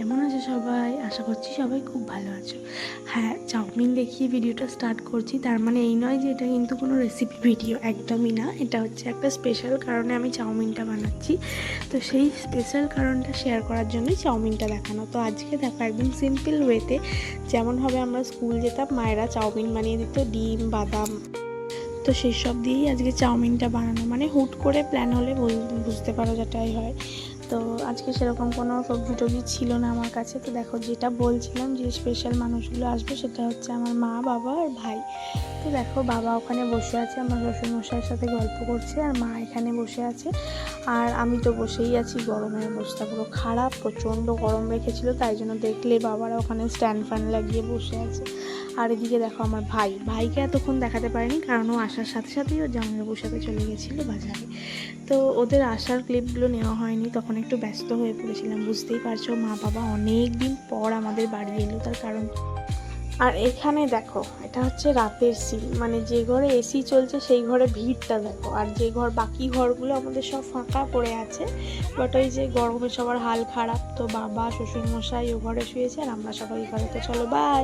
কেমন আছো সবাই? আশা করছি সবাই খুব ভালো আছো। হ্যাঁ, চাউমিন দেখিয়ে ভিডিওটা স্টার্ট করছি, তার মানে এই নয় যে এটা কিন্তু কোনো রেসিপি ভিডিও, একদমই না। এটা হচ্ছে একটা স্পেশাল কারণে আমি চাউমিনটা বানাচ্ছি। তো সেই স্পেশাল কারণটা শেয়ার করার জন্যই চাউমিনটা দেখানো। তো আজকে দেখো একদম সিম্পল ওয়েতে, যেমনভাবে আমরা স্কুল যেতাম মায়েরা চাউমিন বানিয়ে দিত, ডিম, বাদাম, তো সেই সব দিয়েই আজকে চাউমিনটা বানানো। মানে হুট করে প্ল্যান হলে বুঝতে পারো যেটাই হয়। তো আজকে সেরকম কোনো সবজি টবজি ছিল না আমার কাছে। তো দেখো, যেটা বলছিলাম যে স্পেশাল মানুষগুলো আসবে সেটা হচ্ছে আমার মা, বাবা আর ভাই। তো দেখো, বাবা ওখানে বসে আছে আমার শ্বশুরমশাইয়ের সাথে গল্প করছে, আর মা এখানে বসে আছে, আর আমি তো বসেই আছি। গরমের অবস্থা পুরো খারাপ, প্রচণ্ড গরম রেখেছিল, তাই জন্য দেখলে বাবারা ওখানে স্ট্যান্ড ফ্যান লাগিয়ে বসে আছে। আর এদিকে দেখো আমার ভাইকে এতক্ষণ দেখাতে পারিনি, কারণ ও আসার সাথে সাথেই ওর জামাইবাবুর সাথে চলে গেছিলো বাজারে। তো ওদের আসার ক্লিপগুলো নেওয়া হয়নি, তখন একটু ব্যস্ত হয়ে পড়েছিলাম। বুঝতেই পারছো, মা বাবা অনেক দিন পর আমাদের বাড়ি এলো, তার কারণ। আর এখানে দেখো, এটা হচ্ছে রাতের সিন, মানে যে ঘরে এসি চলছে সেই ঘরে ভিড়টা দেখো, আর যে বাকি ঘরগুলো আমাদের সব ফাঁকা পড়ে আছে। বাট ওই যে গরমে সবার হাল খারাপ, তো বাবা শ্বশুরমশাই ও ঘরে শুয়েছে আর আমরা সবাই ঘরে। তো চলো বাই।